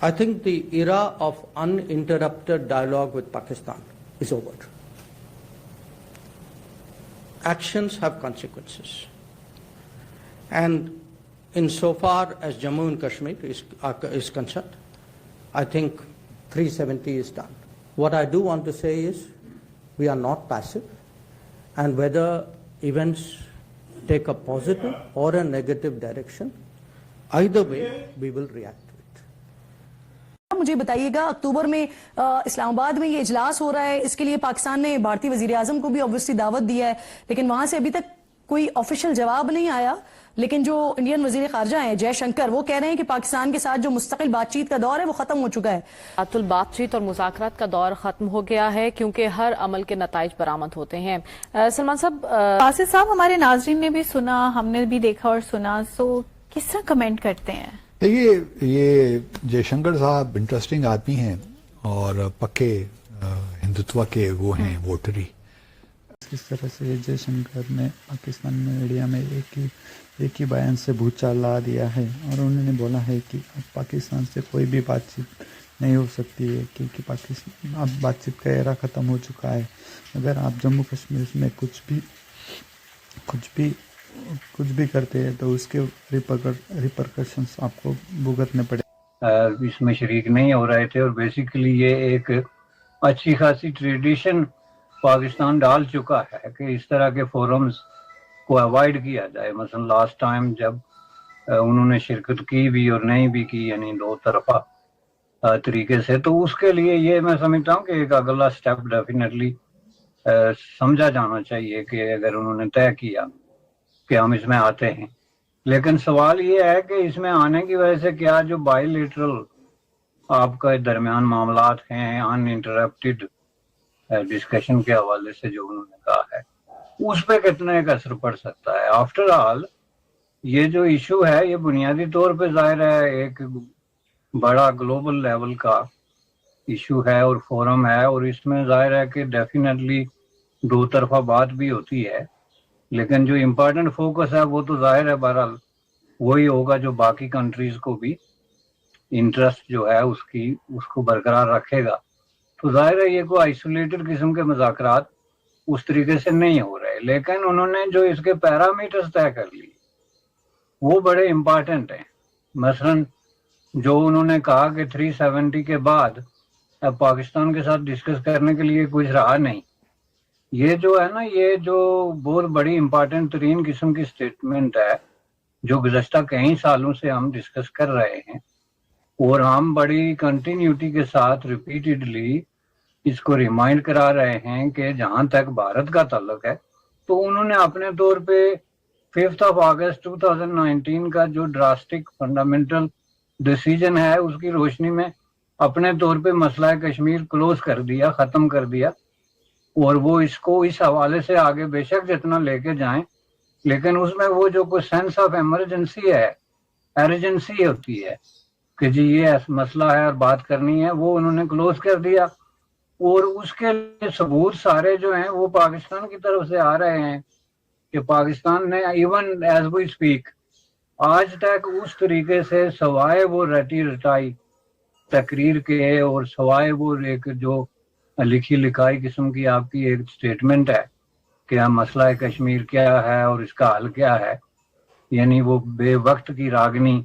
I think the era of uninterrupted dialogue with Pakistan is over. Actions have consequences. And insofar as Jammu and Kashmir is concerned, I think 370 is done. What I do want to say is we are not passive, and whether events take a positive or a negative direction, either way we will react to it. مجھے بتائیے گا اکتوبر میں اسلام آباد میں یہ اجلاس ہو رہا ہے، اس کے لیے پاکستان نے بھارتی وزیر اعظم کو بھی obviously دعوت دیا ہے، لیکن وہاں سے ابھی تک کوئی آفیشیل جواب نہیں آیا. لیکن جو انڈین وزیر خارجہ ہیں جے شنکر، وہ کہہ رہے ہیں کہ پاکستان کے ساتھ جو مستقل بات چیت کا دور ہے وہ ختم ہو چکا ہے. تعطل بات چیت اور مذاکرات کا دور ختم ہو گیا ہے کیونکہ ہر عمل کے نتائج برآمد ہوتے ہیں. سلمان صاحب، قاصد صاحب، ہمارے ناظرین نے بھی سنا، ہم نے بھی دیکھا اور سنا، سو کس طرح کمنٹ کرتے ہیں؟ دیکھیے، یہ جے شنکر صاحب انٹرسٹنگ آدمی ہیں اور پکے ہندوتوا کے وہ ہیں ووٹری. کس طرح سے جے شنکر نے پاکستان میں میڈیا میں ایک ہی بیان سے بھوت چال لا دیا ہے، اور انہوں نے بولا ہے کہ اب پاکستان سے کوئی بھی بات چیت نہیں ہو سکتی ہے، کیونکہ پاکستان اب بات چیت کا ایرا ختم ہو چکا ہے. اگر آپ جموں کشمیر میں کچھ بھی کرتے ہیں تو اس کے ریپرکشنس آپ کو بھگتنے پڑے. اس میں شریک نہیں ہو رہے تھے، اور بیسیکلی یہ ایک اچھی خاصی ٹریڈیشن پاکستان ڈال چکا ہے کہ اس طرح کے فورمز کو اوائڈ کیا جائے. مثلا لاسٹ ٹائم جب انہوں نے شرکت کی بھی اور نہیں بھی کی، یعنی دو طرفہ طریقے سے، تو اس کے لیے یہ میں سمجھتا ہوں کہ ایک اگلا سٹیپ ڈیفینیٹلی سمجھا جانا چاہیے کہ اگر انہوں نے طے کیا کہ ہم اس میں آتے ہیں. لیکن سوال یہ ہے کہ اس میں آنے کی وجہ سے کیا جو بائی لیٹرل آپ کا درمیان معاملات ہیں ان انٹرپٹیڈ ڈسکشن کے حوالے سے جو انہوں نے کہا ہے، اس پہ کتنا ایک اثر پڑ سکتا ہے. آفٹر آل یہ جو ایشو ہے یہ بنیادی طور پہ ظاہر ہے ایک بڑا گلوبل لیول کا ایشو ہے اور فورم ہے، اور اس میں ظاہر ہے کہ ڈیفینیٹلی دو طرفہ بات بھی ہوتی ہے. لیکن جو امپورٹنٹ فوکس ہے وہ تو ظاہر ہے بہرحال وہی ہوگا جو باقی کنٹریز کو بھی انٹرسٹ جو ہے اس کو برقرار رکھے گا. تو ظاہر ہے یہ کوئی آئسولیٹڈ قسم کے مذاکرات اس طریقے سے نہیں ہو رہے، لیکن انہوں نے جو اس کے پیرامیٹرز طے کر لی وہ بڑے امپارٹنٹ ہیں. مثلا جو انہوں نے کہا کہ 370 کے بعد اب پاکستان کے ساتھ ڈسکس کرنے کے لیے کچھ رہا نہیں، یہ جو ہے نا، یہ جو بہت بڑی امپارٹنٹ ترین قسم کی سٹیٹمنٹ ہے جو گزشتہ کئی سالوں سے ہم ڈسکس کر رہے ہیں، اور ہم بڑی کنٹینیوٹی کے ساتھ ریپیٹڈلی اس کو ریمائنڈ کرا رہے ہیں کہ جہاں تک بھارت کا تعلق ہے تو انہوں نے اپنے طور پہ 5 اگست 2019 کا جو ڈراسٹک فنڈامنٹل ڈیسیجن ہے اس کی روشنی میں اپنے طور پہ مسئلہ کشمیر کلوز کر دیا، ختم کر دیا. اور وہ اس کو اس حوالے سے آگے بے شک جتنا لے کے جائیں، لیکن اس میں وہ جو کوئی سینس آف ایمرجنسی ہے، ایرجنسی ہوتی ہے کہ جی یہ مسئلہ ہے اور بات کرنی ہے، وہ انہوں نے کلوز کر دیا. اور اس کے لیے ثبوت سارے جو ہیں وہ پاکستان کی طرف سے آ رہے ہیں کہ پاکستان نے ایون ایز وی اسپیک آج تک اس طریقے سے سوائے وہ رٹی رٹائی تقریر کے اور سوائے وہ ایک جو لکھی لکھائی قسم کی آپ کی ایک سٹیٹمنٹ ہے کہ مسئلہ کشمیر کیا ہے اور اس کا حل کیا ہے، یعنی وہ بے وقت کی راگنی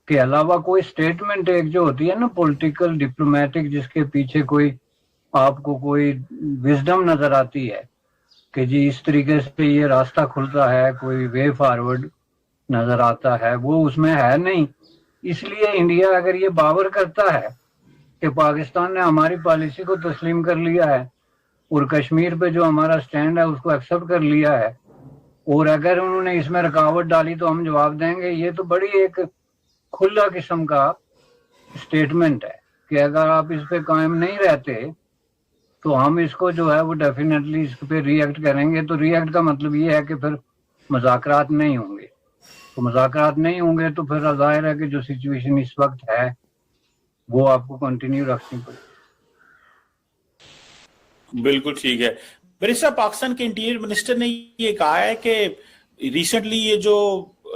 کے علاوہ کوئی سٹیٹمنٹ ایک جو ہوتی ہے نا پولیٹیکل ڈپلومیٹک، جس کے پیچھے کوئی آپ کو کوئی وزڈم نظر آتی ہے کہ جی اس طریقے سے یہ راستہ کھلتا ہے، کوئی وے فارورڈ نظر آتا ہے، وہ اس میں ہے نہیں. اس لیے انڈیا اگر یہ باور کرتا ہے کہ پاکستان نے ہماری پالیسی کو تسلیم کر لیا ہے اور کشمیر پہ جو ہمارا سٹینڈ ہے اس کو ایکسیپٹ کر لیا ہے، اور اگر انہوں نے اس میں رکاوٹ ڈالی تو ہم جواب دیں گے، یہ تو بڑی ایک کھلا قسم کا سٹیٹمنٹ ہے کہ اگر آپ اس پہ قائم نہیں رہتے تو ہم اس کو جو ہے وہ ڈیفینیٹلی اس پہ ری ایکٹ کریں گے. تو ری ایکٹ کا مطلب یہ ہے کہ پھر مذاکرات نہیں ہوں گے، تو مذاکرات نہیں ہوں گے تو پھر ظاہر ہے کہ جو سچویشن اس وقت ہے وہ آپ کو کنٹینیو رکھنی پڑے. بالکل ٹھیک ہے. برسٹر، پاکستان کے انٹیریئر منسٹر نے یہ کہا ہے کہ ریسنٹلی یہ جو